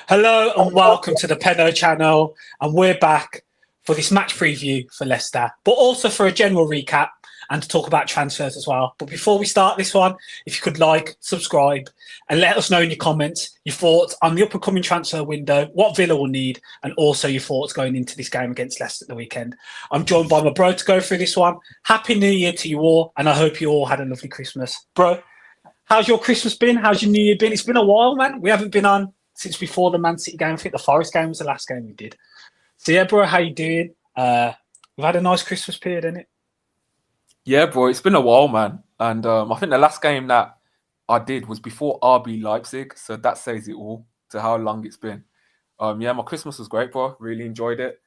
Hello and welcome to the Penno Channel, and we're back for this match preview for Leicester, but also for a general recap and to talk about transfers as well. But before we start this one, if you could like, subscribe, and let us know in your comments your thoughts on the up-and-coming transfer window, what Villa will need, and also your thoughts going into this game against Leicester at the weekend. I'm joined by my bro to go through this one. Happy New Year to you all, and I hope you all had a lovely Christmas. Bro, how's your Christmas been? How's your New Year been? It's been a while, man. We haven't been on since before the Man City game. I think the Forest game was the last game we did. So yeah, bro, how you doing? We've had a nice Christmas period, innit? Yeah, bro, it's been a while, man. And I think the last game that I did was before RB Leipzig, so that says it all to how long it's been. Yeah, my Christmas was great, bro. Really enjoyed it.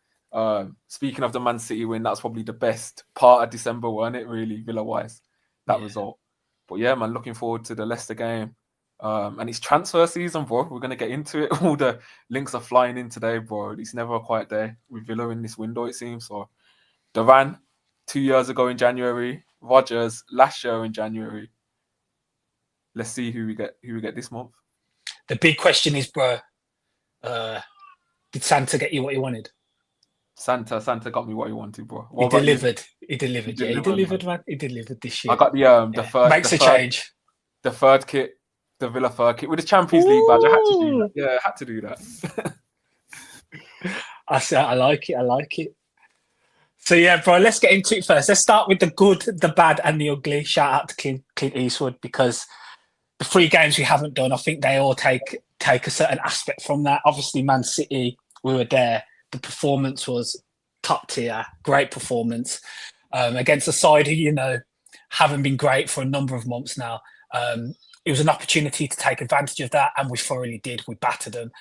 Speaking of the Man City win, that's probably the best part of December, weren't it? Really, Villa-wise, that result. But yeah, man, looking forward to the Leicester game. And it's transfer season, bro. We're going to get into it. All the links are flying in today, bro. It's never a quiet day with Villa in this window, it seems. So, Duran, 2 years ago in January. Rodgers, last year in January. Let's see who we get this month. The big question is, bro, did Santa get you what you wanted? Santa got me what he wanted, bro. He delivered. He delivered, man. He delivered this year. I got the third. Makes a change. The third kit. The Villa third kit with the Champions League badge. I had to do that. Yeah, I had to do that. I like it. So yeah, bro, let's get into it first. Let's start with the good, the bad, and the ugly. Shout out to Clint Eastwood, because the 3 games we haven't done, I think they all take a certain aspect from that. Obviously, Man City, we were there. The performance was top tier, great performance against a side who, haven't been great for a number of months now. It was an opportunity to take advantage of that, and we thoroughly did. We battered them.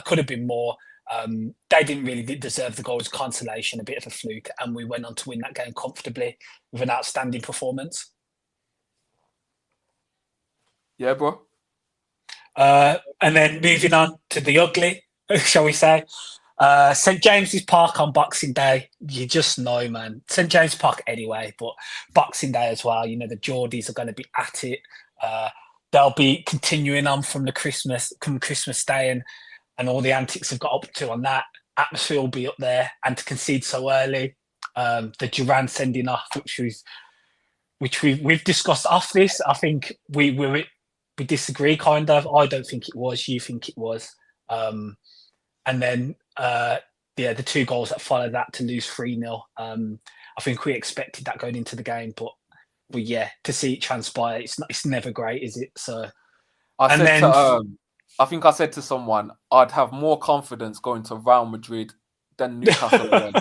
Could have been more. They didn't really deserve the goal. It was consolation, a bit of a fluke, and we went on to win that game comfortably with an outstanding performance. Yeah, bro. And then moving on to the ugly, shall we say. St James's Park on Boxing Day, you just know, man. St James Park anyway, but Boxing Day as well. The Geordies are going to be at it. They'll be continuing on from Christmas Day and all the antics have got up to on that. Atmosphere will be up there, and to concede so early, the Duran sending off, which we've discussed off this. I think we disagree, kind of. I don't think it was. You think it was. And then the 2 goals that followed that to lose 3-0. I think we expected that going into the game, but yeah, to see it transpire, it's never great, is it? So, I think I said to someone, I'd have more confidence going to Real Madrid than Newcastle.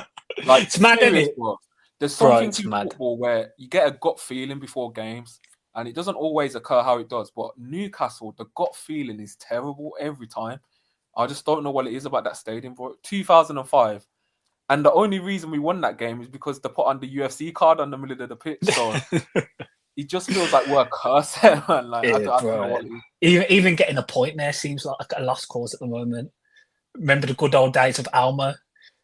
Like, it's mad, isn't it? Bro. There's something to football where you get a gut feeling before games, and it doesn't always occur how it does. But Newcastle, the gut feeling is terrible every time. I just don't know what it is about that stadium, bro. 2005. And the only reason we won that game is because they put on the UFC card on the middle of the pitch. So it just feels like we're cursed, man. Like, I don't know what it is. Even getting a point there seems like a lost cause at the moment. Remember the good old days of Alma?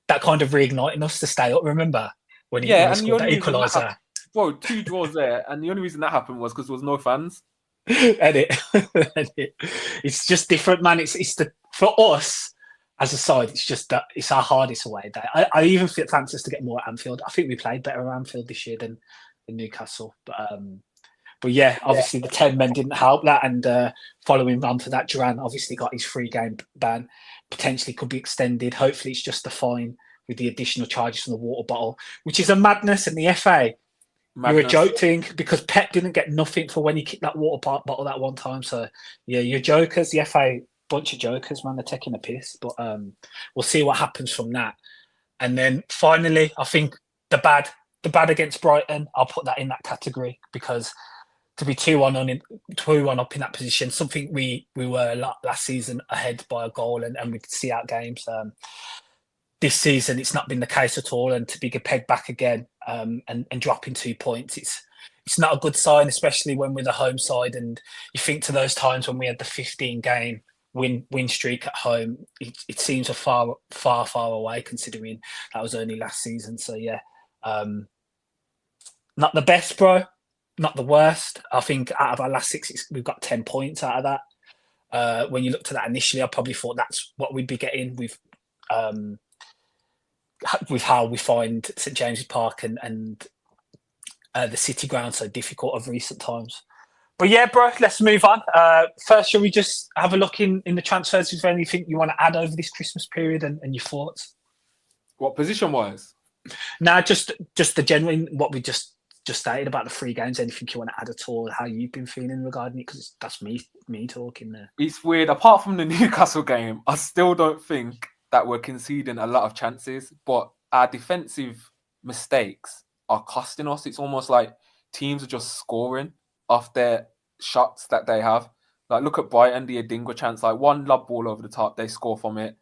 That kind of reigniting us to stay up, remember? When he scored that equaliser. Bro, 2 draws there. And the only reason that happened was because there was no fans. It's just different, man. It's for us as a side, it's just that it's our hardest away day. I even fancy us to get more at Anfield. I think we played better at Anfield this year than Newcastle. But yeah, obviously the 10 men didn't help that, and following on for that, Duran obviously got his 3-game ban. Potentially could be extended. Hopefully it's just a fine with the additional charges from the water bottle, which is a madness. In the FA, you're a joke thing, because Pep didn't get nothing for when he kicked that water bottle that one time. So yeah, you're jokers. The FA, bunch of jokers, man. They're taking a piss. But we'll see what happens from that. And then finally, I think the bad against Brighton, I'll put that in that category, because to be 2-1 up in that position, something we were last season, ahead by a goal, and we could see out games. This season, it's not been the case at all, and to be pegged back again and dropping 2 points, it's not a good sign, especially when we're the home side. And you think to those times when we had the 15-game win streak at home, it seems a far away, considering that was only last season. So yeah, not the best, bro. Not the worst. I think out of our last 6, we've got 10 points out of that. When you looked at that initially, I probably thought that's what we'd be getting with how we find St James's Park and the City ground so difficult of recent times. But yeah, bro, let's move on. First, shall we just have a look in the transfers? Is there anything you want to add over this Christmas period and your thoughts? What position-wise? Now, just the genuine what we just stated about the 3 games. Anything you want to add at all? How you've been feeling regarding it? Because that's me talking there. It's weird. Apart from the Newcastle game, I still don't think that we're conceding a lot of chances, but our defensive mistakes are costing us. It's almost like teams are just scoring off their shots that they have. Like, look at Brighton, the Adingra chance, like one lob ball over the top, they score from it.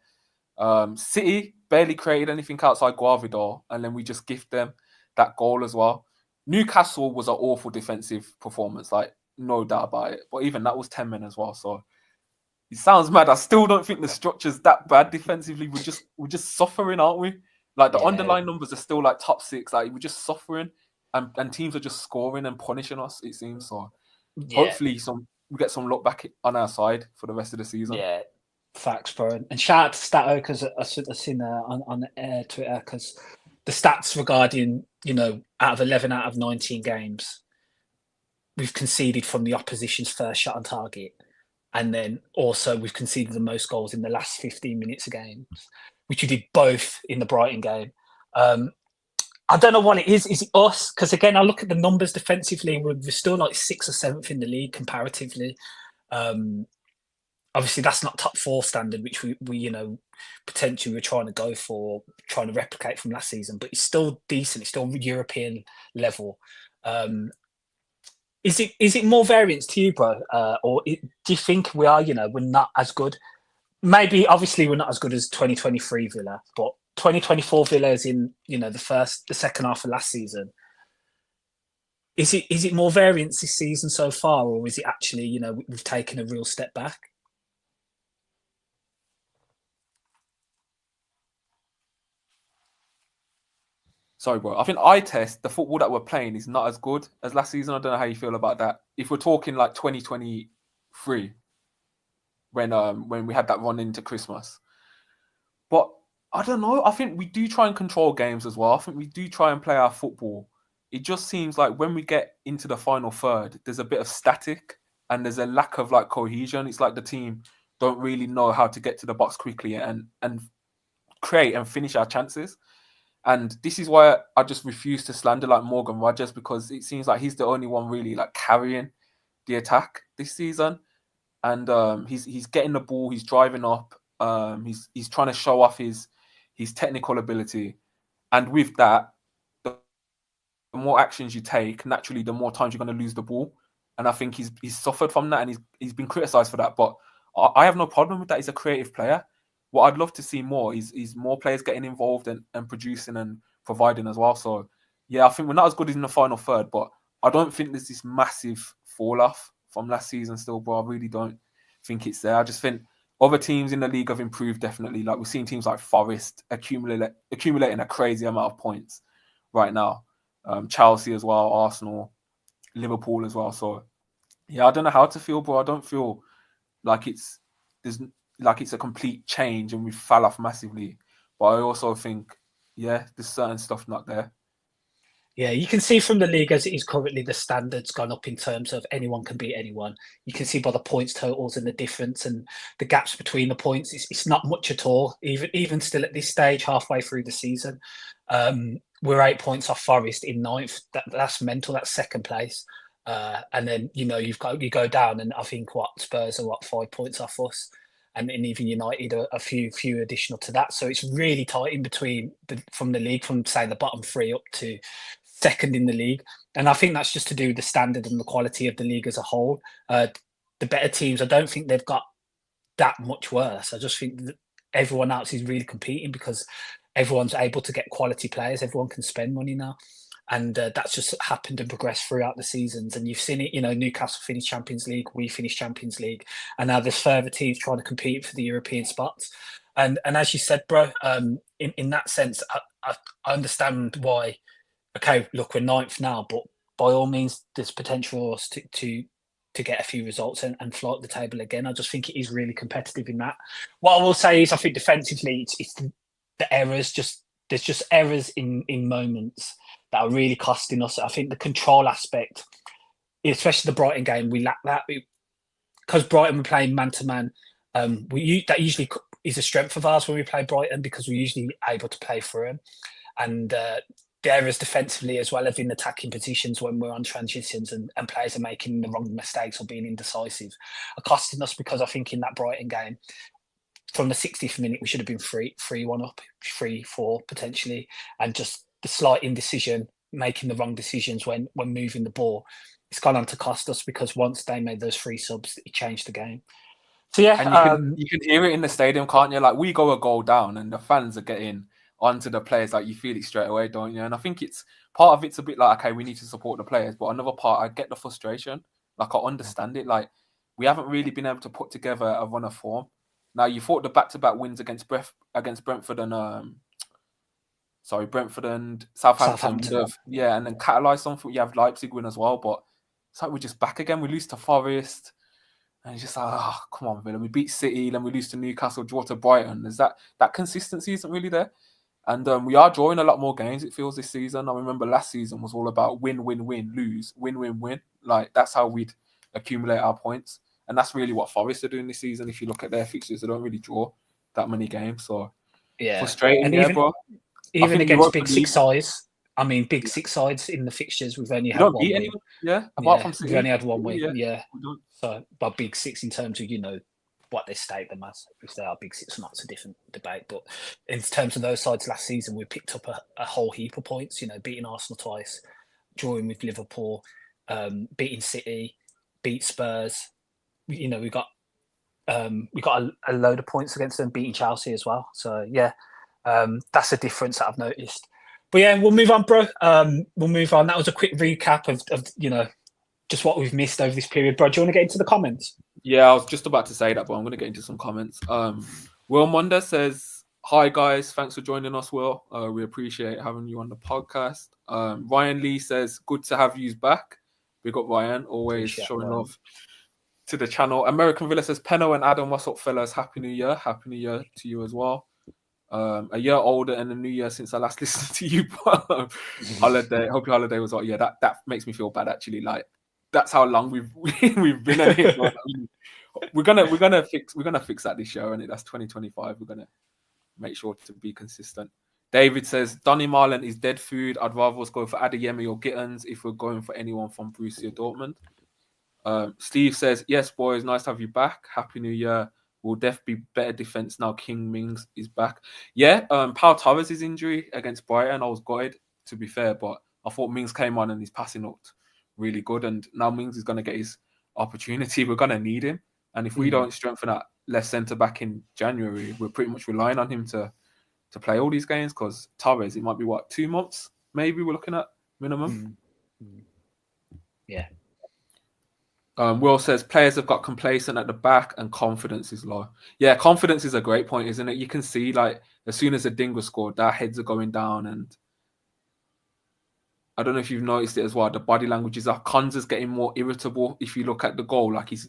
City barely created anything outside Guavidor, and then we just gift them that goal as well. Newcastle was an awful defensive performance, like no doubt about it. But even that was 10 men as well. So it sounds mad. I still don't think the structure's that bad defensively. We're just suffering, aren't we? Like the underlying numbers are still like top 6. Like we're just suffering, and teams are just scoring and punishing us. It seems so. Hopefully, we get some luck back on our side for the rest of the season. Yeah. Facts, bro. And shout out to Stato because I've seen on Twitter because the stats regarding, out of 11 out of 19 games, we've conceded from the opposition's first shot on target. And then also we've conceded the most goals in the last 15 minutes of games, which we did both in the Brighton game. I don't know what it is. Is it us? Because again, I look at the numbers defensively, we're still like 6th or 7th in the league comparatively. Obviously, that's not top 4 standard, which we potentially were trying to go for, trying to replicate from last season. But it's still decent. It's still European level. Is it more variance to you, bro, or do you think we are? We're not as good. Maybe obviously we're not as good as 2023 Villa, but 2024 Villa is in the second half of last season. Is it more variance this season so far, or is it actually we've taken a real step back? Sorry, bro. I think eye test, the football that we're playing is not as good as last season. I don't know how you feel about that. If we're talking like 2023, when we had that run into Christmas. But I don't know. I think we do try and control games as well. I think we do try and play our football. It just seems like when we get into the final third, there's a bit of static and there's a lack of like cohesion. It's like the team don't really know how to get to the box quickly and create and finish our chances. And this is why I just refuse to slander like Morgan Rogers, because it seems like he's the only one really like carrying the attack this season. And he's getting the ball, he's driving up, he's trying to show off his technical ability. And with that, the more actions you take, naturally, the more times you're going to lose the ball. And I think he's suffered from that, and he's been criticised for that. But I have no problem with that. He's a creative player. What I'd love to see more is more players getting involved and producing and providing as well. So, yeah, I think we're not as good as in the final third, but I don't think there's this massive fall-off from last season still, bro. I really don't think it's there. I just think other teams in the league have improved, definitely. Like, we've seen teams like Forest accumulating a crazy amount of points right now. Chelsea as well, Arsenal, Liverpool as well. So, yeah, I don't know how to feel, bro. I don't feel like it's a complete change and we fell off massively. But I also think, yeah, there's certain stuff not there. Yeah, you can see from the league as it is currently, the standard's gone up in terms of anyone can beat anyone. You can see by the points totals and the difference and the gaps between the points. It's not much at all, even still at this stage, halfway through the season. We're 8 points off Forest in 9th. That's mental. That's second place. And then, you go down, and I think Spurs are 5 points off us. And even United a few additional to that. So it's really tight in between from the league, from say the bottom 3 up to second in the league. And I think that's just to do with the standard and the quality of the league as a whole. The better teams, I don't think they've got that much worse. I just think that everyone else is really competing because everyone's able to get quality players. Everyone can spend money now. And that's just happened and progressed throughout the seasons. And you've seen it, Newcastle finished Champions League, we finished Champions League. And now there's further teams trying to compete for the European spots. And as you said, bro, in that sense, I understand why, okay, look, we're 9th now, but by all means, there's potential to to get a few results and float the table again. I just think it is really competitive in that. What I will say is, I think defensively, it's the errors. There's just errors in moments that are really costing us. I think the control aspect, especially the Brighton game, we lack that because Brighton were playing man to man. That usually is a strength of ours when we play Brighton, because we're usually able to play through them. And the errors defensively, as well as in attacking positions when we're on transitions and players are making the wrong mistakes or being indecisive, are costing us, because I think in that Brighton game, from the 60th minute, we should have been 3-1 up, 3-4 potentially, and just the slight indecision, making the wrong decisions when moving the ball, it's gone on to cost us, because once they made those 3 subs, it changed the game. So yeah, and you can hear it in the stadium, can't you? Like, we go a goal down, and the fans are getting onto the players. Like, you feel it straight away, don't you? And I think it's part of it's a bit like, okay, we need to support the players, but another part, I get the frustration. Like, I understand it. Like, we haven't really been able to put together a run of form. Now, you thought the back-to-back wins against Brentford and Southampton would have, and then catalysed something. You have Leipzig win as well, but it's like we're just back again. We lose to Forest. And it's just like, oh, come on, Villa. We beat City, then we lose to Newcastle, draw to Brighton. There's that consistency isn't really there. And we are drawing a lot more games, it feels, this season. I remember last season was all about win, win, win, lose, win, win, win. Like, that's how we'd accumulate our points. And that's really what Forest are doing this season. If you look at their fixtures, they don't really draw that many games. So, frustrating, and bro. Even against big six sides. I mean, big six sides in the fixtures, we've only had one win. Apart from City. We've only had one win, So, by big six in terms of, what they state them as. If they are big six or not, it's a different debate. But in terms of those sides last season, we picked up a whole heap of points, beating Arsenal twice, drawing with Liverpool, beating City, beat Spurs. We got a load of points against them, beating Chelsea as well. So, that's a difference that I've noticed. But yeah, we'll move on, bro. We'll move on. That was a quick recap of just what we've missed over this period. Bro, do you want to get into the comments? Yeah, I was just about to say that, but I'm going to get into some comments. Will Monda says, hi, guys. Thanks for joining us, Will. We appreciate having you on the podcast. Ryan Lee says, good to have you back. Big up, Ryan. Always showing love to the channel. American Villa says, Penno and Adam, what's up, fellas? Happy New Year. Happy New Year to you as well. A year older and a new year since I last listened to you. Holiday. Hope your holiday was all. Yeah, that makes me feel bad, actually. Like, that's how long we've been at it. We're gonna fix that this year, and that's 2025. We're gonna make sure to be consistent. David says Donyell Malen is dead food. I'd rather us go for Adeyemi or Gittins if we're going for anyone from Borussia Dortmund. Steve says, yes, boys, nice to have you back. Happy New Year. Will definitely be better defense now. King Mings is back. Yeah, Pau Torres' injury against Brighton, I was gutted, to be fair, but I thought Mings came on and his passing looked really good, and now Mings is going to get his opportunity. We're going to need him, and if we don't strengthen that left centre back in January, we're pretty much relying on him to play all these games, because Torres, it might be 2 months maybe we're looking at minimum. Yeah. Will says players have got complacent at the back and confidence is low. Yeah, confidence is a great point, isn't it? You can see, like, as soon as a ding was scored, their heads are going down, and I don't know if you've noticed it as well. The body language is up. Konza's getting more irritable. If you look at the goal, like he's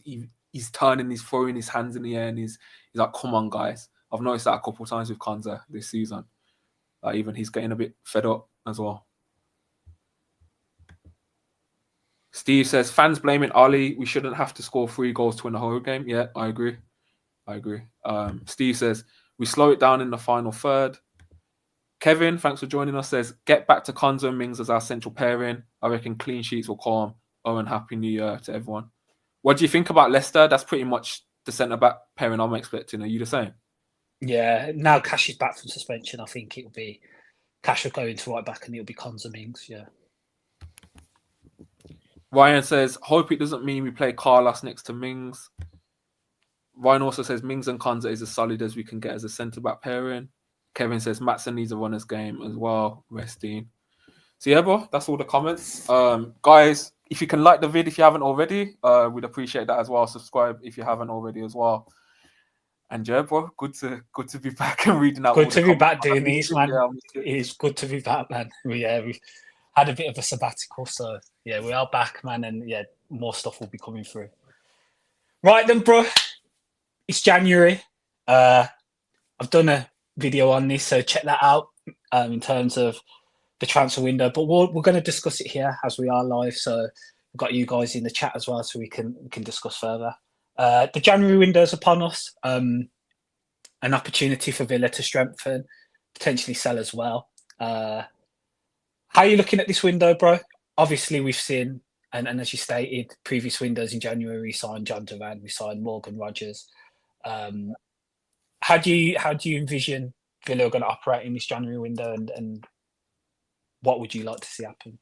turning, he's throwing his hands in the air, and he's like, "Come on, guys!" I've noticed that a couple of times with Konza this season. Like, even he's getting a bit fed up as well. Steve says fans blaming Ali. We shouldn't have to score 3 goals to win a whole game. Yeah, I agree. Steve says we slow it down in the final third. Kevin, thanks for joining us, says, get back to Konza and Mings as our central pairing. I reckon clean sheets will calm. Oh, and Happy New Year to everyone. What do you think about Leicester? That's pretty much the centre-back pairing I'm expecting. Are you the same? Yeah, now Cash is back from suspension. I think it'll be Cash will go into right back and it'll be Konza Mings, yeah. Ryan says, hope it doesn't mean we play Carlos next to Mings. Ryan also says Mings and Konza is as solid as we can get as a centre-back pairing. Kevin says Maatsen needs a runner's game as well. Resting. So yeah, bro, that's all the comments. Guys, if you can like the vid if you haven't already, we'd appreciate that as well. Subscribe if you haven't already as well. And yeah, bro, good to be back and reading out. Good to be back doing these, man. It is good to be back, man. We've had a bit of a sabbatical, so yeah, we are back, man. And yeah, more stuff will be coming through. Right then, bro. It's January. I've done a video on this, so check that out in terms of the transfer window. But we're going to discuss it here as we are live. So we've got you guys in the chat as well, so we can discuss further. The January window is upon us. An opportunity for Villa to strengthen, potentially sell as well. How are you looking at this window, bro? Obviously, we've seen, and as you stated, previous windows in January, we signed John Duran, we signed Morgan Rogers. How do you envision Villa are going to operate in this January window, and what would you like to see happen?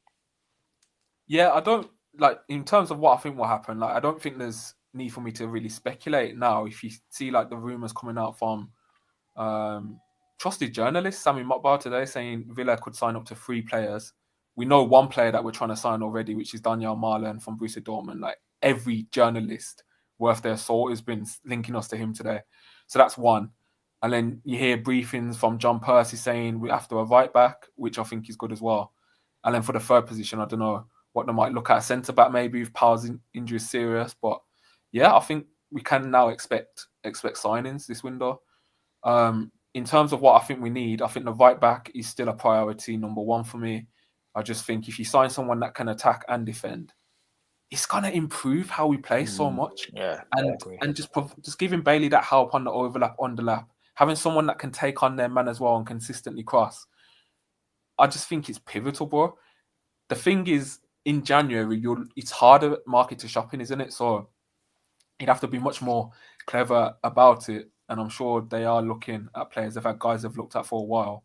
Yeah, I don't like in terms of what I think will happen. Like, I don't think there's need for me to really speculate now. If you see like the rumours coming out from trusted journalist Sami Mokbar today saying Villa could sign up to 3 players. We know one player that we're trying to sign already, which is Donyell Malen from Borussia Dortmund. Like, every journalist worth their salt has been linking us to him today. So that's one. And then you hear briefings from John Percy saying we're after a right back, which I think is good as well. And then for the third position, I don't know what they might look at. Centre back maybe if Powell's injury is serious. But yeah, I think we can now expect signings this window. In terms of what I think we need, I think the right back is still a priority number 1 for me. I just think if you sign someone that can attack and defend, it's going to improve how we play so much. Yeah, and just giving Bailey that help on the overlap, underlap, having someone that can take on their man as well and consistently cross. I just think it's pivotal, bro. The thing is, in January, it's harder market to shop in, isn't it? So you'd have to be much more clever about it. And I'm sure they are looking at players they've had guys they've looked at for a while.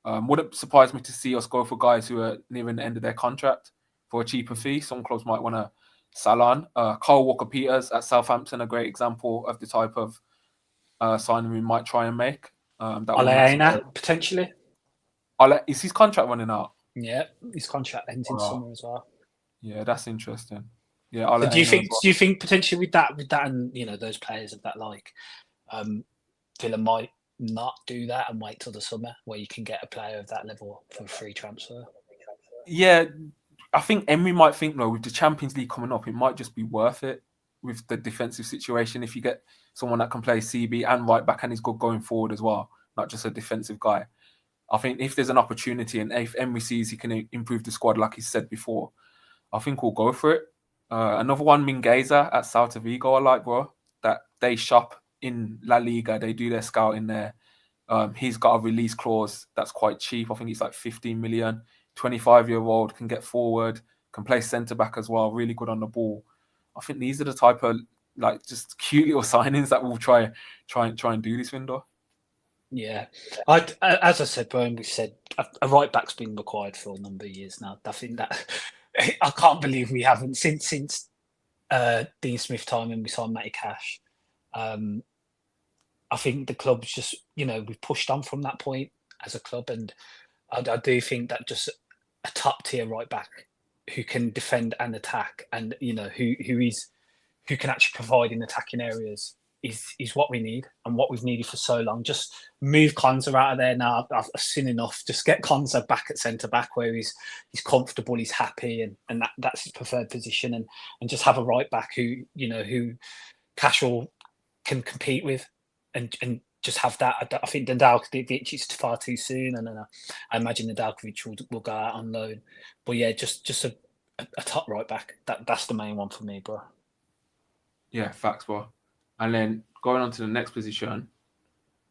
Wouldn't surprise me to see us go for guys who are nearing the end of their contract for a cheaper fee. Some clubs might want to sell on. Kyle Walker-Peters at Southampton, a great example of the type of signing we might try and make. Potentially. Is his contract running out? Yeah, his contract ends in summer as well. Yeah, that's interesting. Yeah, so do you think potentially with that and those players of that Villa might not do that and wait till the summer where you can get a player of that level for free transfer? Yeah, I think Emery might think though with the Champions League coming up, it might just be worth it with the defensive situation if you get someone that can play CB and right back and is good going forward as well, not just a defensive guy. I think if there's an opportunity and if Emery sees he can improve the squad like he said before, I think we'll go for it. Another one, Mingueza at Celta Vigo, I like, bro. That they shop in La Liga, they do their scouting there. He's got a release clause that's quite cheap. I think it's like 15 million. 25-year-old, can get forward, can play centre back as well. Really good on the ball. I think these are the type of like just cute little signings that we'll try and do this window. Yeah, as I said, Brian, we said a right back's been required for a number of years now. I think that I can't believe we haven't since Dean Smith time when we signed Matty Cash. I think the club's just we've pushed on from that point as a club, and I do think that just a top tier right back who can defend and attack, and who can actually provide in attacking areas is what we need and what we've needed for so long. Just move Konza out of there now. I've seen enough. Just get Konza back at centre back where he's comfortable, he's happy, and that's his preferred position, and just have a right back who Cashel can compete with, and just have that. I think Nedeljkovic is far too soon, and I imagine Nedeljkovic will go out on loan. But yeah, just a top right back. That's the main one for me, bro. Yeah, facts, bro. And then going on to the next position,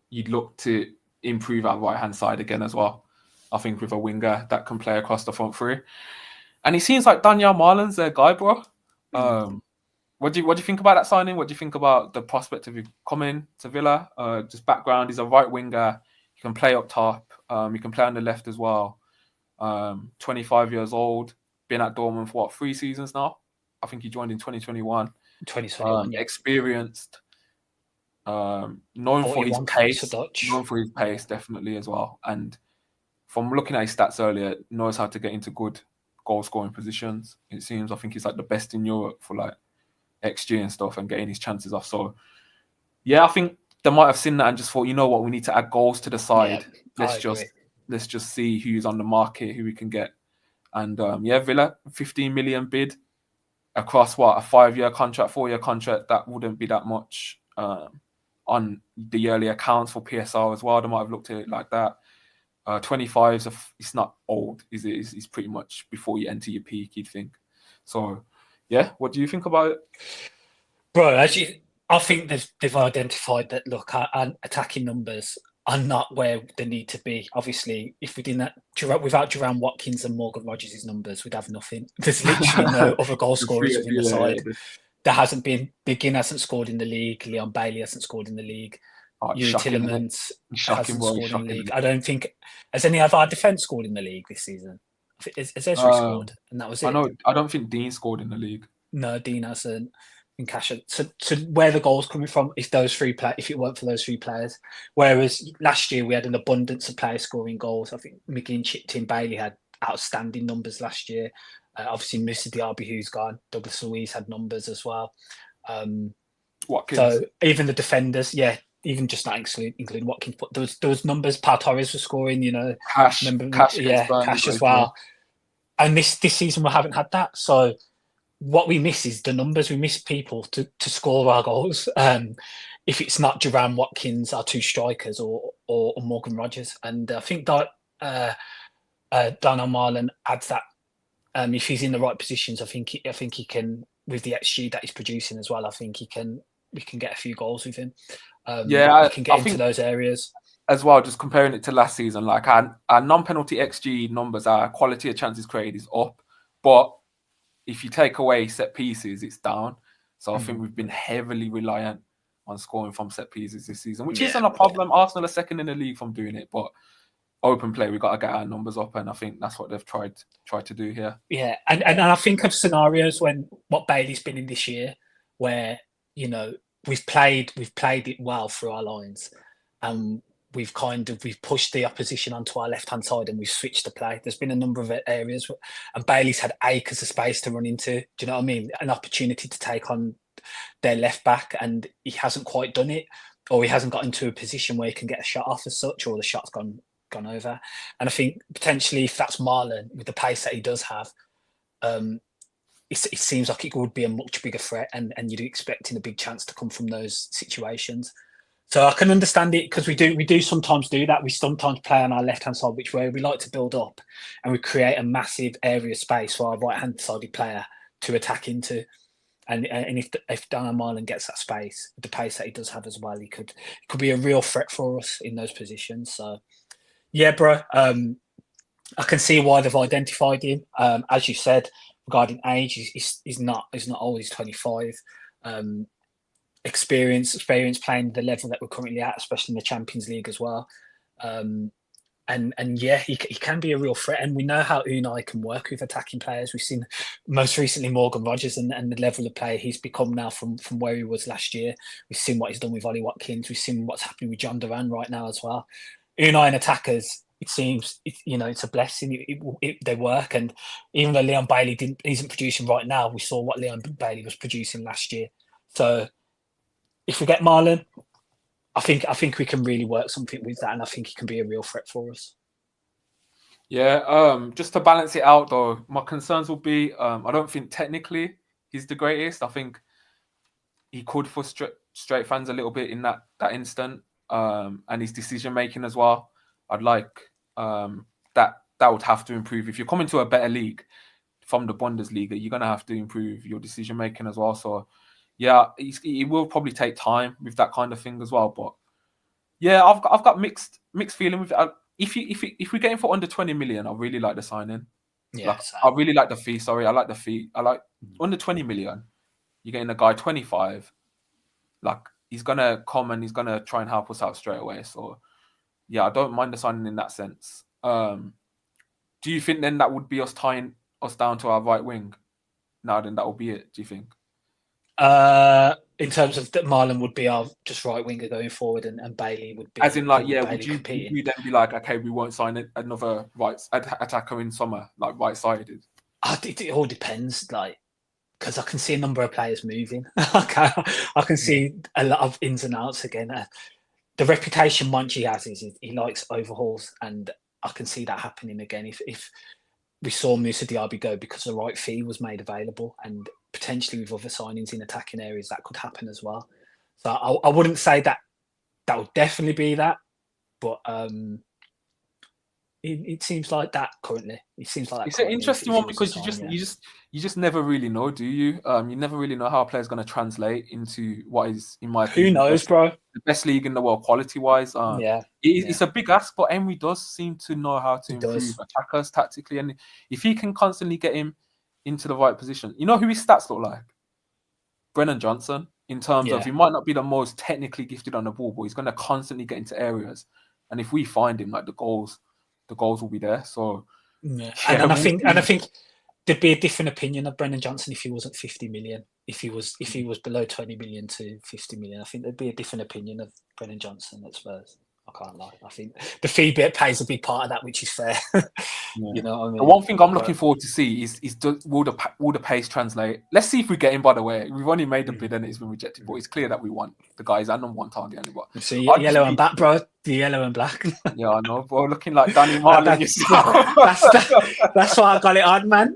you'd look to improve our right-hand side again as well. I think with a winger that can play across the front three. And it seems like Donyell Malen's their guy, bro. What do you think about that signing? What do you think about the prospect of him coming to Villa? Just background, he's a right winger. He can play up top. He can play on the left as well. 25 years old. Been at Dortmund for 3 seasons now? I think he joined in 2021. 2021, yeah. Experienced, known for his pace, definitely as well. And from looking at his stats earlier, knows how to get into good goal scoring positions. It seems, I think he's like the best in Europe for like XG and stuff and getting his chances off. So yeah, I think they might have seen that and just thought, you know what, we need to add goals to the side. Yeah, let's just see who's on the market, who we can get. And Villa, 15 million bid. across what, a 5-year contract, 4-year contract, that wouldn't be that much on the yearly accounts for PSR as well. They might have looked at it like that. 25 it's not old, is it? It's pretty much before you enter your peak, you'd think. So, yeah, what do you think about it? Bro, I think they've identified that, look, our attacking numbers are not where they need to be. Obviously, if we didn't without Duran Watkins and Morgan Rogers' numbers, we'd have nothing. There's literally no other goal scorers within the side. There hasn't been. Begin hasn't scored in the league. Leon Bailey hasn't scored in the league. Yuri Tillemans hasn't scored in the league. I don't think has any of our defence scored in the league this season. Has Ezri scored, and that was it. I don't think Dean scored in the league. No, Dean hasn't. So where the goals coming from? If it weren't for those 3 players, whereas last year we had an abundance of players scoring goals. I think McGinn chipped in. Bailey had outstanding numbers last year. Obviously, Moussa Diaby, who's gone. Douglas Luiz had numbers as well. Watkins. So even the defenders, even just not including Watkins, but there was numbers. Pau Torres was scoring. Cash as well. And this season we haven't had that. So what we miss is the numbers. We miss people to score our goals. If it's not Duran Watkins, our 2 strikers, or Morgan Rogers, and I think that Donyell Malen adds that. If he's in the right positions, I think he can, with the XG that he's producing as well. I think we can get a few goals with him. We can get into those areas as well. Just comparing it to last season, like our non-penalty XG numbers, our quality of chances created is up, but if you take away set pieces, it's down. So I think we've been heavily reliant on scoring from set pieces this season, which isn't a problem. Arsenal are second in the league from doing it, but open play, we've got to get our numbers up, and I think that's what they've tried to do here. Yeah, and I think of scenarios when what Bailey's been in this year, where we've played it well through our lines, and we've pushed the opposition onto our left-hand side and we've switched the play. There's been a number of areas, and Bailey's had acres of space to run into. Do you know what I mean? An opportunity to take on their left back, and he hasn't quite done it, or he hasn't got into a position where he can get a shot off as such, or the shot's gone over. And I think potentially if that's Marlon, with the pace that he does have, it seems like it would be a much bigger threat, and you'd be expecting a big chance to come from those situations. So I can understand it, because we do sometimes do that. We sometimes play on our left-hand side, where we like to build up, and we create a massive area of space for our right-hand-sided player to attack into. And if Donyell Malen gets that space, with the pace that he does have as well, it could be a real threat for us in those positions. So, yeah, bro, I can see why they've identified him. As you said, regarding age, he's not old. He's 25. Experience playing the level that we're currently at, especially in the Champions League as well. And yeah, he can be a real threat. And we know how Unai can work with attacking players. We've seen most recently Morgan Rogers and the level of play he's become now from where he was last year. We've seen what he's done with Ollie Watkins. We've seen what's happening with John Duran right now as well. Unai and attackers, it seems, it's a blessing. They work. And even though Leon Bailey isn't producing right now, we saw what Leon Bailey was producing last year. So if we get Marlon, I think we can really work something with that, and I think he can be a real threat for us. Yeah, just to balance it out though, my concerns will be I don't think technically he's the greatest. I think he could frustrate fans a little bit in that instant, and his decision making as well. I'd like that would have to improve. If you're coming to a better league from the Bundesliga, you're gonna have to improve your decision making as well. So yeah, it will probably take time with that kind of thing as well. But yeah, I've got mixed feeling with it. If we get him for under 20 million, I really like the signing. Yeah, I really like the fee. Sorry, I like the fee. I like under 20 million. You're getting a guy 25. Like, he's gonna come and he's gonna try and help us out straight away. So yeah, I don't mind the signing in that sense. Do you think then that would be us tying us down to our right wing? No, then that will be it. Do you think? In terms of that, Marlon would be our just right winger going forward, and Bailey would be. As in, like, yeah, would you then be like, okay, we won't sign another right attacker in summer, like right-sided? It all depends, like, because I can see a number of players moving. I can see a lot of ins and outs again. The reputation Monchi has is he likes overhauls, and I can see that happening again if we saw Moussa Diaby go because the right fee was made available, and potentially with other signings in attacking areas that could happen as well. So I wouldn't say that would definitely be that, but it seems like that currently. It seems like that It's an currently. interesting If one it was a because sign, you just never really know, do you? You never really know how a player's going to translate into what is, in my Who opinion, knows, bro? the best league in the world quality wise. Yeah, It's a big ask, but Emery does seem to know how to he improve does. attackers tactically, and if he can constantly get him into the right position, you know who his stats look like? Brennan Johnson. In terms of, Yeah. he might not be the most technically gifted on the ball, but he's going to constantly get into areas, and if we find him, like the goals will be there. So Yeah. yeah, And I think there'd be a different opinion of Brendan Johnson if he wasn't 50 million. If he was below 20 million to 50 million, I think there'd be a different opinion of Brendan Johnson at Spurs. I can't lie. I think the fee bit plays a big part of that, which is fair. You know what I mean? The one thing I'm looking forward to see is will the pace translate? Let's see if we get him. By the way, we've only made the bid and it's been rejected, but it's clear that we want the guy. He's our number one target. Anyway. So yellow and black, bro. The yellow and black. Yeah, I know, bro. Looking like Donyell Malen yourself. That's why I got it on, man.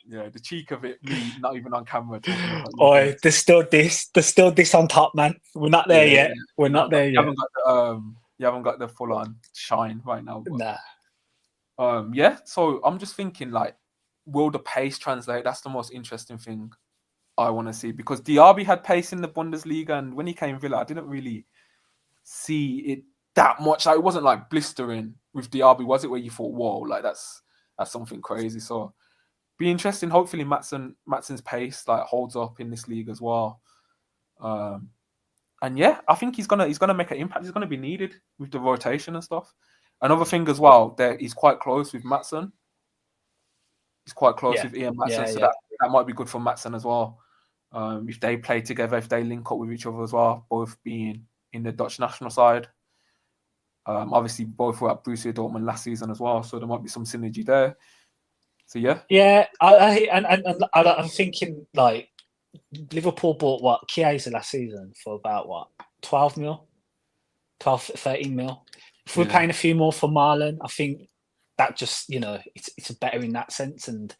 Yeah, the cheek of it, me not even on camera talking about. Oi, there's still this on top, man. We're not there yet. We're not there yet. You haven't got the full on shine right now. But, nah. Yeah. So I'm just thinking, like, will the pace translate? That's the most interesting thing I want to see, because Diaby had pace in the Bundesliga, and when he came Villa, I didn't really see it that much. Like, it wasn't like blistering with Diaby, was it? Where you thought, whoa, like that's something crazy. So be interesting. Hopefully, Matsson's pace like holds up in this league as well. And yeah, I think he's gonna make an impact. He's gonna be needed with the rotation and stuff. Another thing as well, that he's quite close with Maatsen. He's quite close with Ian Maatsen, so that might be good for Maatsen as well. If they play together, if they link up with each other as well, both being in the Dutch national side. Obviously, both were at Borussia Dortmund last season as well, so there might be some synergy there. So yeah. I'm thinking like Liverpool bought Chiesa last season for about 12 mil, 13 mil. If we're paying a few more for Marlon, I think that just it's better in that sense. And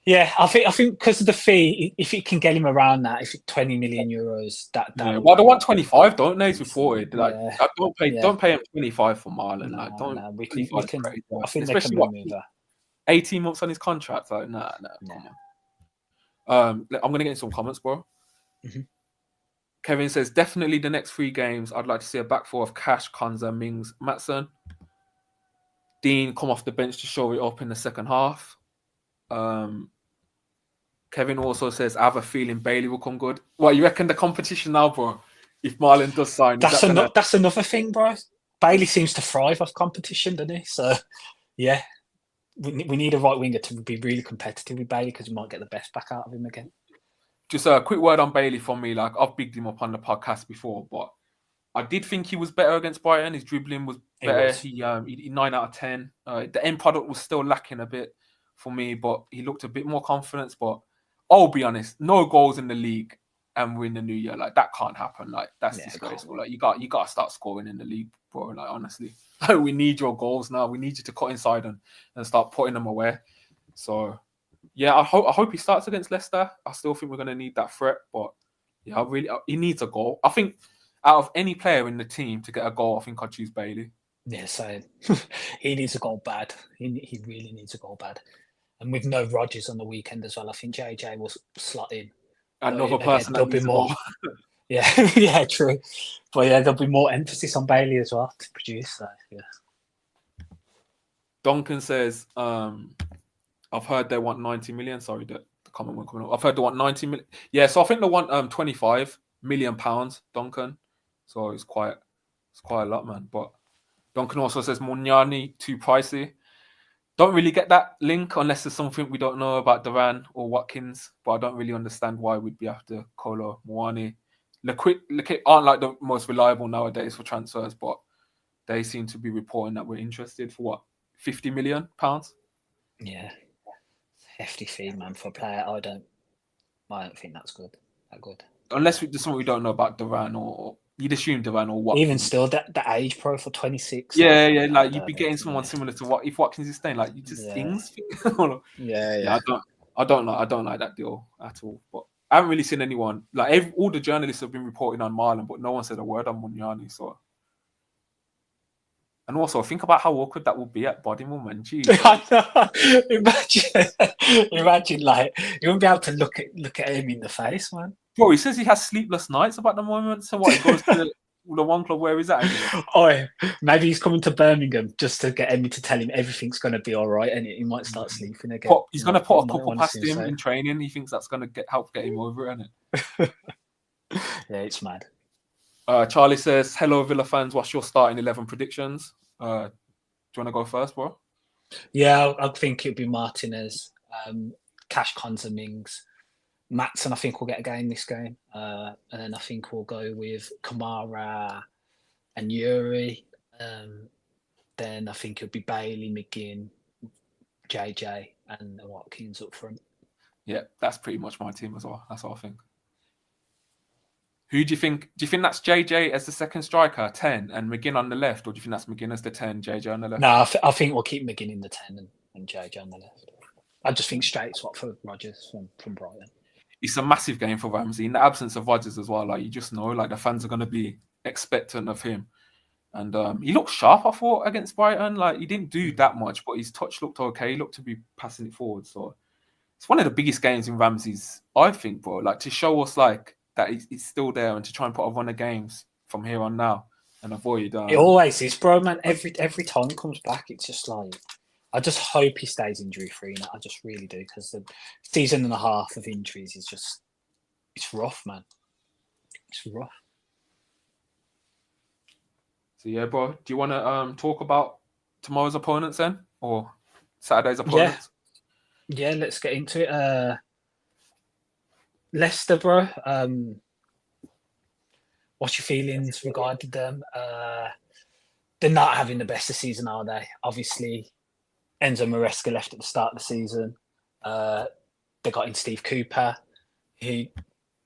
yeah, I think because of the fee, if you can get him around that, if it's 20 million euros, well, they want 25, don't they? It's reported. Like, don't pay him 25 for Marlon. No, like, don't. No, we can. I think especially they can move that. 18 months on his contract. Like, nah. Come on. I'm gonna get in some comments, bro. Mm-hmm. Kevin says definitely the next 3 games. I'd like to see a back four of Cash, Konza, Mings, Maatsen. Dean come off the bench to show it up in the second half. Kevin also says, I have a feeling Bailey will come good. What, you reckon the competition now, bro? If Marlon does sign, that's another thing, bro. Bailey seems to thrive off competition, doesn't he? So, yeah, we need a right winger to be really competitive with Bailey, because we might get the best back out of him again. Just a quick word on Bailey from me. Like, I've bigged him up on the podcast before, but I did think he was better against Brighton. His dribbling was better. He 9 out of 10. The end product was still lacking a bit for me, but he looked a bit more confidence. But I'll be honest, no goals in the league and we're in the new year. Like, that can't happen. Like, that's disgraceful. Like, you got to start scoring in the league, bro. Like, honestly, we need your goals now. We need you to cut inside and start putting them away. So yeah, I hope he starts against Leicester. I still think we're going to need that threat, but yeah, he needs a goal. I think out of any player in the team to get a goal, I think I'd choose Bailey. Yeah, same. He needs a goal bad. He really needs a goal bad. And with no Rodgers on the weekend as well, I think JJ will slot in. Another person that needs more. Yeah, true. But yeah, there'll be more emphasis on Bailey as well to produce. So, yeah. Duncan says, I've heard they want 90 million. Sorry, the comment went coming up. I've heard they want 90 million. Yeah, so I think they want 25 million pounds, Duncan. So it's quite a lot, man. But Duncan also says Muani too pricey. Don't really get that link unless there's something we don't know about Duran or Watkins. But I don't really understand why we'd be after Kolo Muani. Liquid aren't like the most reliable nowadays for transfers, but they seem to be reporting that we're interested for what, 50 million pounds? Yeah, hefty fee, man, for a player. I don't think that's good. That good. Unless there's something we don't know about Duran or you'd assume Devine or Watkins. Even still, that age profile 26. Yeah, like you'd be getting someone similar to what if Watkins is staying. Like you just things. Yeah. I don't like that deal at all. But I haven't really seen anyone like all the journalists have been reporting on Marlon, but no one said a word on Muani. So, and also think about how awkward that would be at Bodymore, man. Jeez, imagine like you wouldn't be able to look at him in the face, man. Bro, he says he has sleepless nights about the moment. So what? He goes to the one club where he's at. Oh, maybe he's coming to Birmingham just to get Emmy to tell him everything's going to be all right, and he might start sleeping again. He's going to put a couple past him in training. He thinks that's going to help get him over it, isn't it? Yeah, it's mad. Charlie says, "Hello, Villa fans. What's your starting 11 predictions?" Do you want to go first, bro? Yeah, I think it'll be Martinez, Cash, Konza, Mings. Matson, I think, will get a game this game. And then I think we'll go with Kamara and Yuri. Then I think it'll be Bailey, McGinn, JJ, and Watkins up front. Yeah, that's pretty much my team as well. That's what I think. Who do you think? Do you think that's JJ as the second striker, 10, and McGinn on the left? Or do you think that's McGinn as the 10, JJ on the left? No, I think we'll keep McGinn in the 10 and JJ on the left. I just think straight swap for Rodgers from Brighton. It's a massive game for Ramsey. In the absence of Rodgers as well, like you just know, like the fans are going to be expectant of him. And he looked sharp, I thought, against Brighton. Like he didn't do that much, but his touch looked okay. He looked to be passing it forward. So it's one of the biggest games in Ramsey's, I think, bro. Like to show us like that it's still there and to try and put a run of games from here on now and avoid. It always is, bro, man. Every time he comes back, it's just like I just hope he stays injury free. Now I just really do, because the season and a half of injuries is just it's rough, man. It's rough. So yeah, bro. Do you want to talk about tomorrow's opponents then, or Saturday's opponents? Yeah, let's get into it. Leicester, bro. What's your feelings regarding them? They're not having the best of season, are they? Obviously, Enzo Maresca left at the start of the season. They got in Steve Cooper, who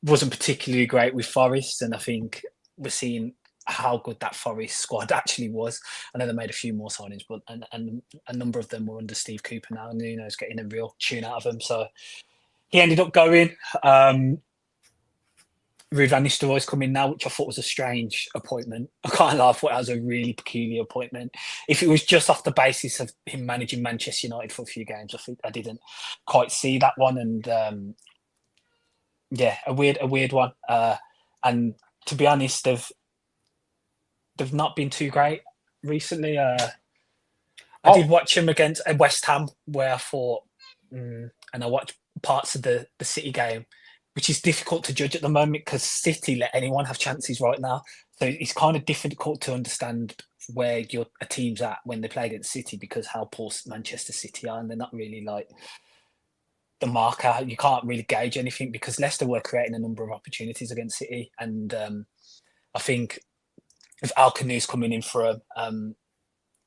wasn't particularly great with Forest, and I think we're seeing how good that Forest squad actually was. I know they made a few more signings, but and a number of them were under Steve Cooper now, and Nuno's getting a real tune out of them. So he ended up going. Ruud van Nistelrooy's coming now, which I thought was a strange appointment. I can't lie, I thought that was a really peculiar appointment. If it was just off the basis of him managing Manchester United for a few games, I think I didn't quite see that one. And a weird one. And to be honest, they've not been too great recently. I did watch him against West Ham, where I thought, and I watched parts of the City game, which is difficult to judge at the moment because City let anyone have chances right now. So it's kind of difficult to understand where a team's at when they play against City, because how poor Manchester City are, and they're not really like the marker. You can't really gauge anything because Leicester were creating a number of opportunities against City, and I think if Al Canoe's coming in for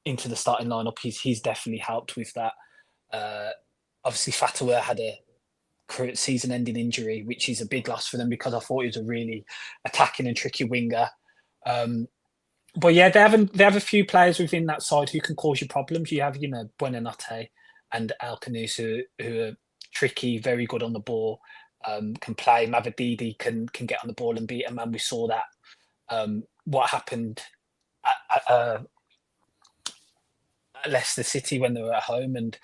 into the starting lineup, he's definitely helped with that. Obviously, Fatawa had a season-ending injury, which is a big loss for them because I thought he was a really attacking and tricky winger. But yeah, they have a few players within that side who can cause you problems. You have, Buonanotte and Al Canoe who are tricky, very good on the ball, can play. Mavididi can get on the ball and beat a man. We saw that. What happened at Leicester City when they were at home, and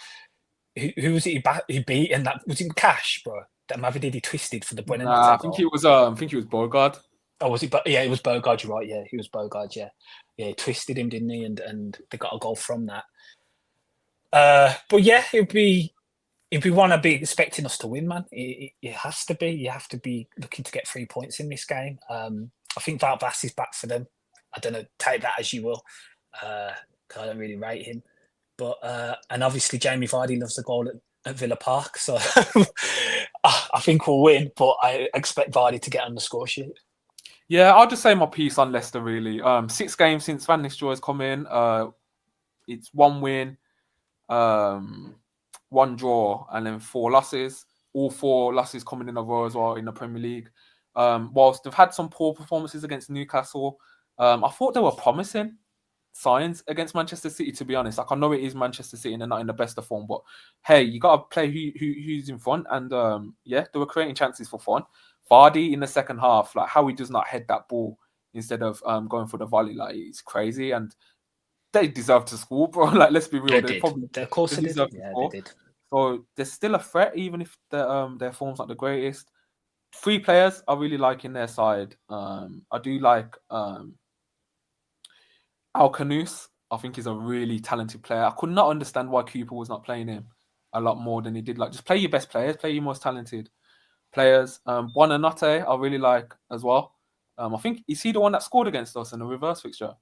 who was it he beat? And that was in Cash, bro. That Mavididi twisted for the Buonanotte goal. I think it was Bogard. Oh, was it? But yeah, it was Bogard. You're right. Yeah, he was Bogard. Yeah, he twisted him, didn't he? And they got a goal from that. But yeah, it'd be one I'd be expecting us to win, man. It has to be. You have to be looking to get 3 points in this game. I think Valvas is back for them. I don't know. Take that as you will. I don't really rate him. But and obviously Jamie Vardy loves the goal at Villa Park, so I think we'll win. But I expect Vardy to get on the score sheet. Yeah, I'll just say my piece on Leicester. Really, 6 games since Van Nistelrooy's come in. It's 1 win, 1 draw, and then 4 losses. All 4 losses coming in a row as well in the Premier League. whilst they've had some poor performances against Newcastle, I thought they were promising signs against Manchester City, to be honest. Like, I know it is Manchester City and they're not in the best of form, but hey, you got to play who's in front. And yeah, they were creating chances for fun. Vardy in the second half, like how he does not head that ball instead of going for the volley, like it's crazy. And they deserve to score, bro. Like, let's be real, Of course they deserve to score. They did. So they're still a threat, even if their form's not the greatest. 3 players I really like in their side. I do like Alcanus. I think he's a really talented player. I could not understand why Cooper was not playing him a lot more than he did. Like, just play your best players, play your most talented players. Buonanotte, I really like as well. I think, is he the one that scored against us in the reverse fixture?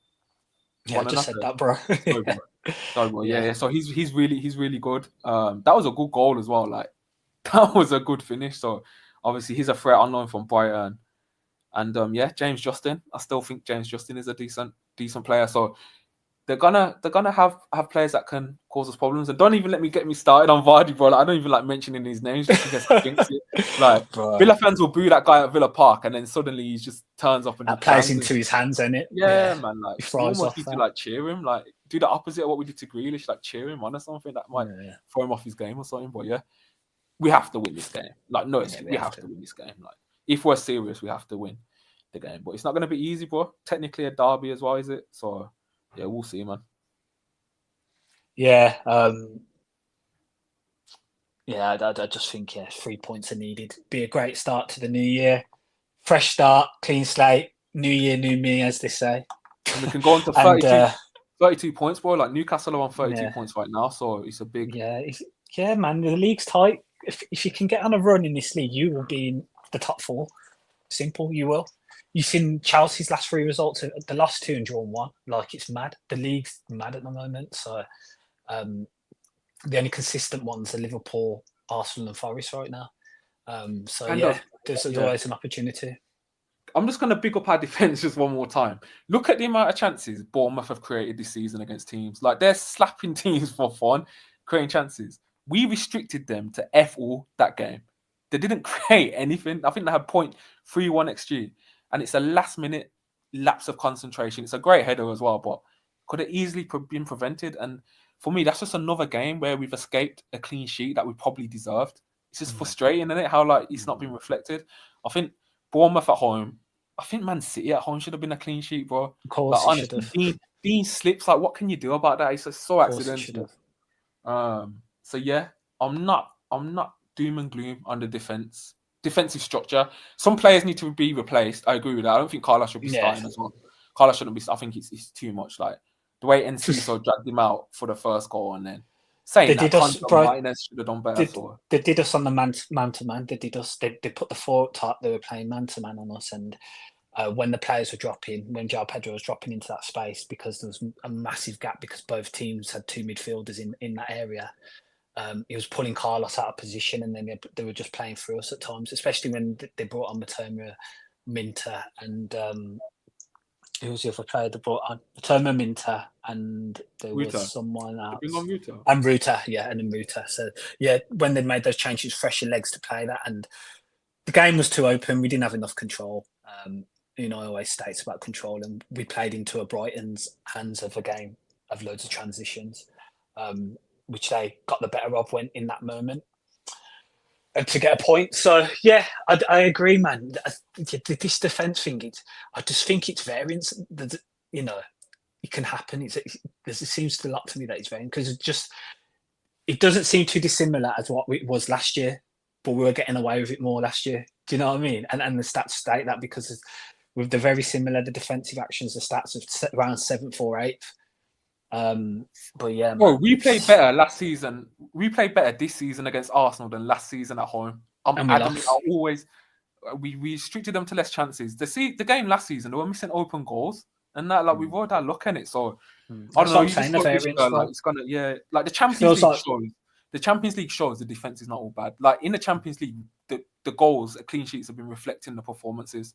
Yeah, I just said that, bro. Sorry, bro. Yeah. So he's really good. That was a good goal as well. Like, that was a good finish. So obviously he's a threat on loan from Brighton. And yeah, James Justin. I still think James Justin is a decent player. So they're gonna have players that can cause us problems. And don't even let me get me started on Vardy, bro. Like, I don't even like mentioning his names just in case I jinx it. Like, bro. Villa fans will boo that guy at Villa Park, and then suddenly he just turns up and that plays into his hands, isn't it? Yeah, man. Like, you almost need to like cheer him, like do the opposite of what we did to Grealish, like cheer him on or something that might throw him off his game or something. But yeah, we have to win this game. Like, no, we have to win this game. Like, if we're serious, we have to win the game. But it's not going to be easy, bro. Technically a derby as well, is it? So yeah, we'll see, man. Yeah, I just think 3 points are needed. Be a great start to the new year. Fresh start, clean slate, new year, new me, as they say. And we can go on to 32 points, bro. Like, Newcastle are on 32 points right now, so it's a big. Yeah, man. The league's tight. If you can get on a run in this league, you will be in the top 4. Simple, you will. You've seen Chelsea's last 3 results. The last 2 and drawn 1. Like, it's mad. The league's mad at the moment. So the only consistent ones are Liverpool, Arsenal, and Forest right now. There's always an opportunity. I'm just going to pick up our defence just one more time. Look at the amount of chances Bournemouth have created this season against teams. Like, they're slapping teams for fun, creating chances. We restricted them to F all that game. They didn't create anything. I think they had 0.31 XG. And it's a last-minute lapse of concentration. It's a great header as well, but could have easily been prevented. And for me, that's just another game where we've escaped a clean sheet that we probably deserved. It's just frustrating, isn't it? How, like, it's not been reflected. I think Bournemouth at home, I think Man City at home should have been a clean sheet, bro. Of course, like, honestly, Dean slips. Like, what can you do about that? It's just so accidental. So yeah, I'm not doom and gloom on the defensive structure. Some players need to be replaced. I agree with that. I don't think Carlos should be starting as well. Carlos shouldn't be. I think it's too much. Like, the way Enciso dragged him out for the first goal, and then saying Martinez should have done better. They did us on the man to man. They did us. They put the 4 up top. They were playing man to man on us, and when the players were dropping, when João Pedro was dropping into that space, because there was a massive gap because both teams had 2 midfielders in that area. He was pulling Carlos out of position, and then they were just playing through us at times, especially when they brought on Matoma, Minter, and who was the other player they brought on? Matoma, Minter, and there was someone else. And Ruta, and then Ruta. So yeah, when they made those changes, fresher legs to play that, and the game was too open. We didn't have enough control. I always states about control, and we played into a Brighton's hands of a game of loads of transitions. Which they got the better of when in that moment to get a point. So yeah, I agree, man. This defense thing, I just think it's variance. It can happen. It seems a lot to me that it's variant because it doesn't seem too dissimilar as what it was last year, but we were getting away with it more last year. Do you know what I mean? And the stats state that because with the very similar, the defensive actions, the stats are around 7th or 8th. But yeah, bro, we played better last season. We played better this season against Arsenal than last season at home. We restricted them to less chances. The game last season, they were missing open goals, and that we've already had a look at it. So I don't know. It's gonna like the Champions League shows. The Champions League shows the defense is not all bad. Like, in the Champions League, the goals, clean sheets have been reflecting the performances.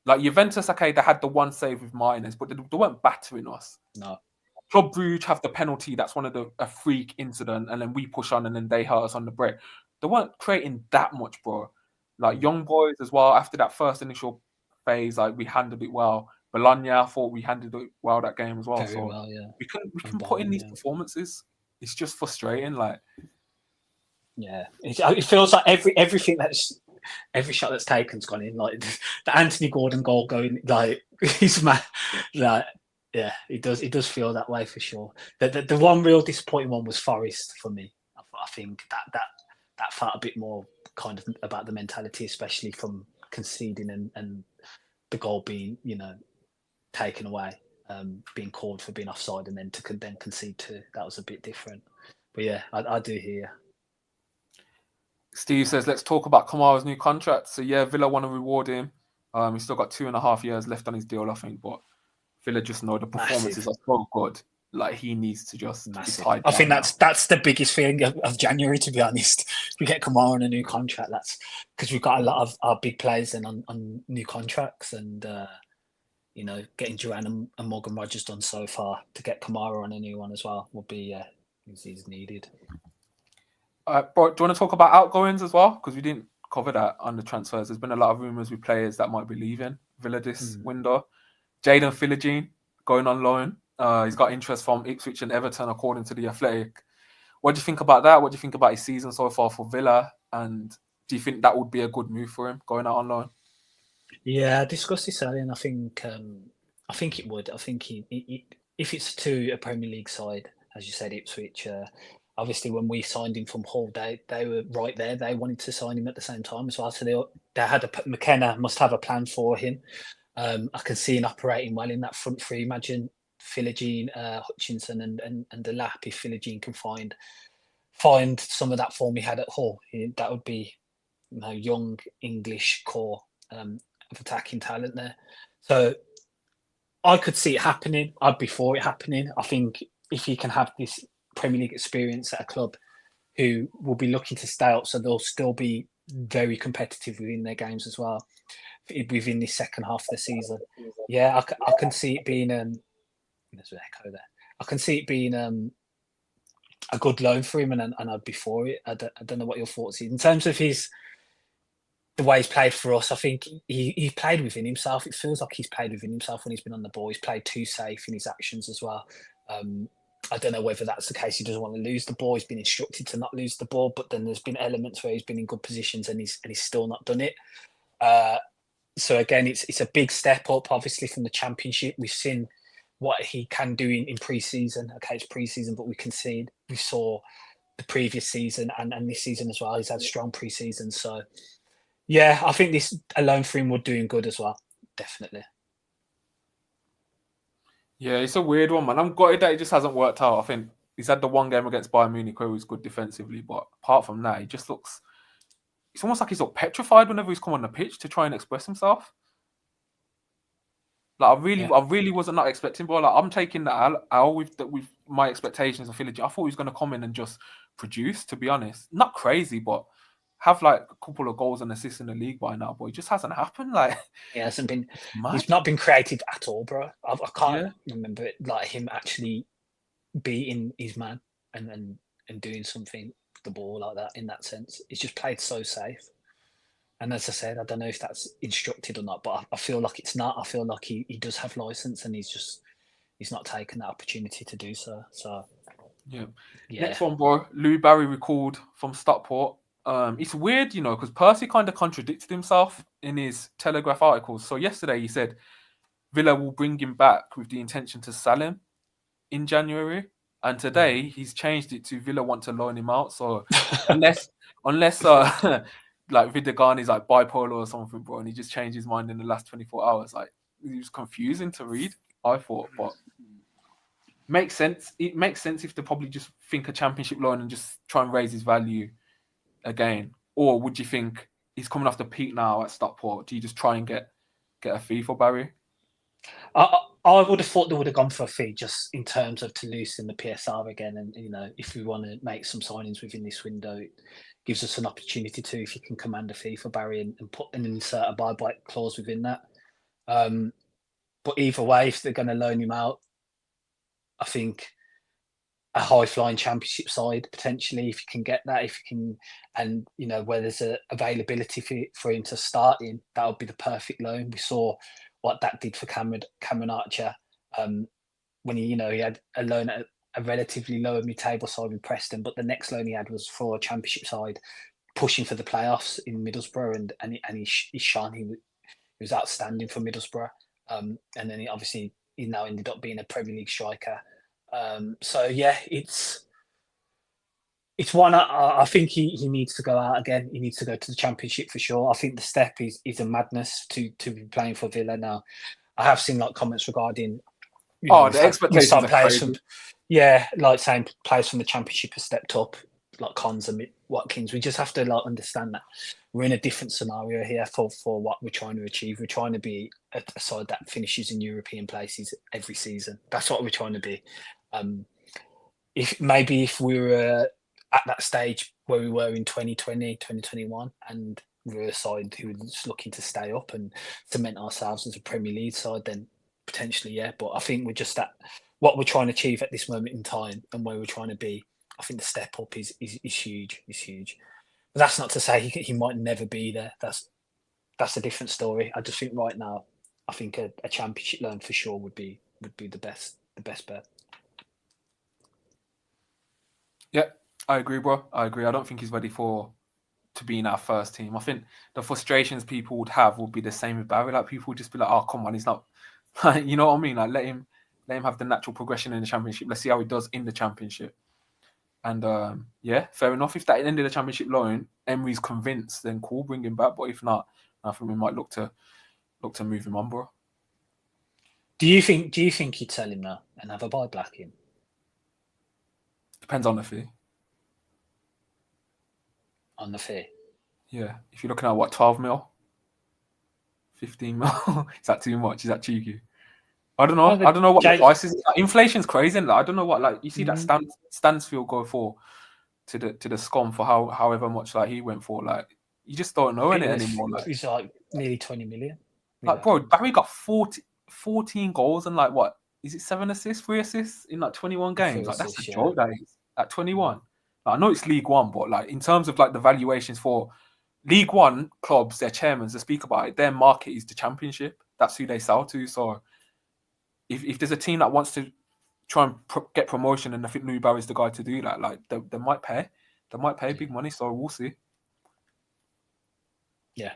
Like Juventus, okay, they had the one save with Martinez, but they weren't battering us. No. Club Brugge have the penalty. That's one of a freak incident, and then we push on, and then they hurt us on the break. They weren't creating that much, bro. Like young boys as well. After that first initial phase, like we handled it well. Bologna, I thought we handled it well that game as well. Very So well, yeah. we And can put in Bayern, these yeah. performances. It's just frustrating. Like Yeah, it feels like everything every shot that's taken's gone in. Like the Anthony Gordon goal going, like he's mad. Like yeah, it does feel that way for sure. The one real disappointing one was Forest for me. I think that felt a bit more kind of about the mentality, especially from conceding and the goal being taken away, being called for being offside, and then to then concede two. That was a bit different. But yeah, I do hear. Steve says, let's talk about Kamara's new contract. So yeah, Villa want to reward him. He's still got 2.5 years left on his deal, I think, but Villa just know the performances Massive. are so good. Like he needs to just be Massive. tied I think down now. that's the biggest thing of January, to be honest. If we get Kamara on a new contract, that's because we've got a lot of our big players then on new contracts, and getting Duran and Morgan Rogers done so far, to get Kamara on a new one as well would be is needed. Bro, do you want to talk about outgoings as well? Because we didn't cover that on the transfers. There's been a lot of rumours with players that might be leaving Villa this window. Jaden Philogene going on loan. He's got interest from Ipswich and Everton, according to the Athletic. What do you think about that? What do you think about his season so far for Villa? And do you think that would be a good move for him going out on loan? Yeah, I discussed this earlier, and I think it would. I think if it's to a Premier League side, as you said, Ipswich. Obviously, when we signed him from Hull, they were right there. They wanted to sign him at the same time as well. So they had McKenna must have a plan for him. I can see him operating well in that front three. Imagine Philogene, Hutchinson, and the lap. If Philogene can find some of that form he had at Hull, that would be young English core of attacking talent there. So I could see it happening. I'd be for it happening. I think if he can have this Premier League experience at a club who will be looking to stay up, so they'll still be very competitive within their games as well within the second half of the season. Yeah, I can see it being there's an echo there. I can see it being a good loan for him, and I'd be for it. I don't know what your thoughts are in terms of the way he's played for us. I think he played within himself. It feels like he's played within himself when he's been on the ball. He's played too safe in his actions as well. I don't know whether that's the case. He doesn't want to lose the ball. He's been instructed to not lose the ball, but then there's been elements where he's been in good positions and he's still not done it. So again, it's a big step up, obviously, from the Championship. We've seen what he can do in pre-season. Okay, it's pre-season, but we saw the previous season and this season as well. He's had strong pre-season. So yeah, I think this alone for him would do him good as well. Definitely. Yeah, it's a weird one, man. I'm gutted that it just hasn't worked out. I think he's had the one game against Bayern Munich where he was good defensively, but apart from that, he just looks. It's almost like he's petrified whenever he's come on the pitch to try and express himself. Like I really wasn't not expecting, bro. Like I'm taking that out with my expectations of Philogene. I thought he was going to come in and just produce. To be honest, not crazy, but have like a couple of goals and assists in the league by now. But it just hasn't happened. Like he hasn't been. Mad. He's not been creative at all, bro. I can't remember it, like him actually beating his man and doing something with the ball like that. In that sense, he's just played so safe. And as I said, I don't know if that's instructed or not, but I feel like it's not. I feel like he does have license, and he's not taken that opportunity to do so. So yeah. Next one, bro. Louis Barry recalled from Stockport. It's weird, because Percy kind of contradicted himself in his Telegraph articles. So yesterday he said Villa will bring him back with the intention to sell him in January, and today he's changed it to Villa want to loan him out. So unless like Vidagan is like bipolar or something, bro, and he just changed his mind in the last 24 hours. Like it was confusing to read, I thought, but makes sense. It makes sense if they probably just think a Championship loan and just try and raise his value again. Or would you think he's coming off the peak now at Stockport? Do you just try and get a fee for Barry? I would have thought they would have gone for a fee just in terms of to loosen the PSR again. And, if we want to make some signings within this window, it gives us an opportunity to, if you can command a fee for Barry and put and insert a buyback clause within that. But either way, if they're going to loan him out, I think a high-flying championship side potentially, if you can get that, if you can, and where there's a availability for him to start in, that would be the perfect loan. We saw what that did for Cameron Archer when he had a loan at a relatively lower mid-table side with Preston, but the next loan he had was for a championship side pushing for the playoffs in Middlesbrough, and he shone. He was outstanding for Middlesbrough, and then he now ended up being a Premier League striker. So yeah, it's one I think he needs to go out again. He needs to go to the Championship for sure. I think the step is a madness to be playing for Villa now. I have seen comments regarding the expectations are players crazy. Saying players from the Championship have stepped up, like Cons and Watkins. We just have to understand that we're in a different scenario here for what we're trying to achieve. We're trying to be a side that finishes in European places every season. That's what we're trying to be. If we were at that stage where we were in 2020, 2021, and we were a side who was looking to stay up and cement ourselves as a Premier League side, then potentially, yeah. But I think we're just at what we're trying to achieve at this moment in time and where we're trying to be. I think the step up is huge. It's huge. But that's not to say he might never be there. That's a different story. I just think right now, I think a Championship loan for sure would be the best bet. Yeah, I agree, bro. I agree. I don't think he's ready to be in our first team. I think the frustrations people would have would be the same with Barry. Like, people would just be like, "Oh, come on, he's not." You know what I mean? Like, let him have the natural progression in the Championship. Let's see how he does in the Championship. And yeah, fair enough. If that ended the Championship loan, Emery's convinced, then cool, bring him back. But if not, I think we might look to move him on, bro. Do you think you'd sell him now and have a buyback in? Depends on the fee. On the fee? Yeah. If you're looking at 12 mil? 15 mil? Is that too much? Is that cheeky? I don't know. I don't know what the price is. Inflation's crazy. I don't know what, you see that Stansfield go for to the SCOM for however much he went for. You just don't know it anymore. It's nearly 20 million. Bro, Barry got 14 goals and what? Is it 7 assists, 3 assists in 21 games? That's a joke, that is. At 21. I know it's League One, but in terms of the valuations for League One clubs, their chairmen, they speak about it. Their market is the Championship. That's who they sell to. So if there's a team that wants to try and get promotion, and I think Louis Barry's the guy to do that, they might pay. They might pay big money. So we'll see. Yeah.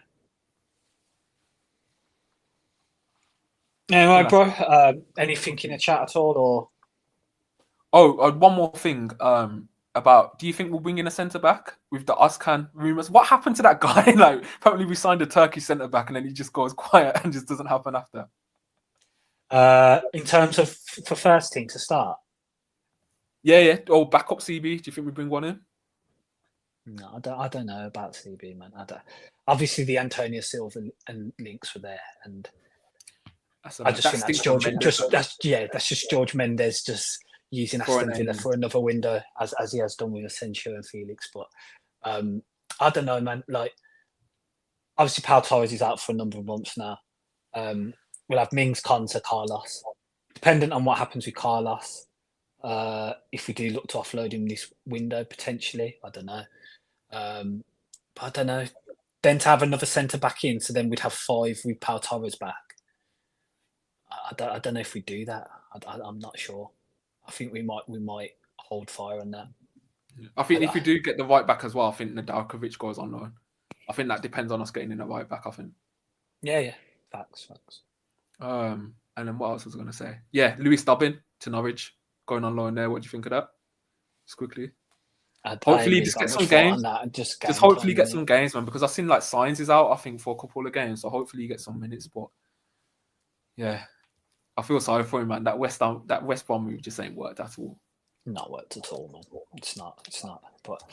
Anyway, bro, anything in the chat at all, or? Oh, one more thing. About, do you think we'll bring in a centre back with the Özcan rumours? What happened to that guy? Apparently we signed a Turkish centre back and then he just goes quiet and just doesn't happen after. In terms of for first team to start? Yeah. Or backup CB. Do you think we bring one in? No, I don't know about CB, man. Obviously, the Antonio Silva and links were there, and I just think that's George. That's just George Mendes just using Aston Villa for another window, as he has done with Asensio and Felix. But I don't know, man. Obviously, Pau Torres is out for a number of months now. We'll have Mings, Konsa, Carlos. Dependent on what happens with Carlos, if we do look to offload him this window, potentially, I don't know. But I don't know. Then to have another centre back in, so then we'd have 5 with Pau Torres back. I don't know if we do that. I'm not sure. I think we might hold fire on that. I think if we do get the right back as well, I think Nedeljkovic goes on loan. I think that depends on us getting in the right back, I think. Yeah. Facts. And then what else was I going to say? Yeah, Lewis Dobbin to Norwich, going on loan there. What do you think of that? Just quickly. Hopefully just get some games. Just hopefully get some games, man, because I've seen Signs is out, I think, for a couple of games. So hopefully you get some minutes. But yeah, I feel sorry for him, man. That West Brom move just ain't worked at all. Not worked at all, man. It's not. But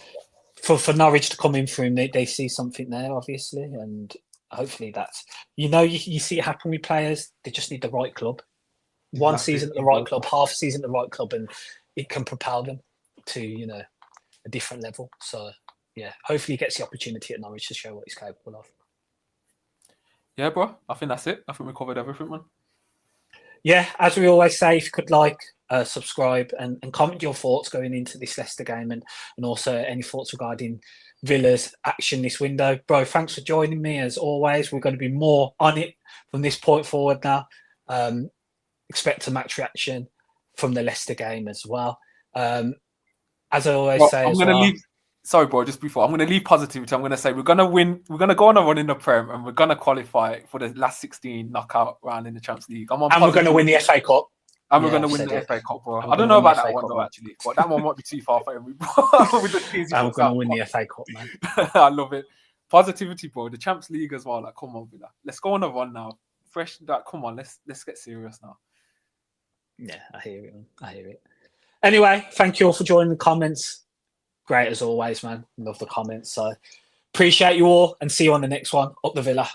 for Norwich to come in for him, they see something there, obviously, and hopefully that's you see it happen with players. They just need the right club. One season at the right club, half season at the right club, and it can propel them to a different level. So yeah, hopefully he gets the opportunity at Norwich to show what he's capable of. Yeah, bro. I think that's it. I think we covered everything, man. Yeah, as we always say, if you could subscribe, and comment your thoughts going into this Leicester game, and also any thoughts regarding Villa's action this window. Bro, thanks for joining me as always. We're going to be more on it from this point forward now. Expect a match reaction from the Leicester game as well. As I always say, sorry, bro, just before, I'm going to leave positivity. I'm going to say we're going to win. We're going to go on a run in the Prem, and we're going to qualify for the last 16 knockout round in the Champions League. And we're going to win the FA Cup. And we're going to win the FA Cup, bro. I don't know about that one, though, actually. But that one might be too far for every with the teams. And we're going to win the FA Cup, man. I love it. Positivity, bro. The Champions League as well. Like, come on, Villa. Let's go on a run now. Fresh. Like, come on. Let's get serious now. Yeah, I hear it. I hear it. Anyway, thank you all for joining the comments. Great as always, man. Love the comments. So appreciate you all, and see you on the next one. Up the Villa.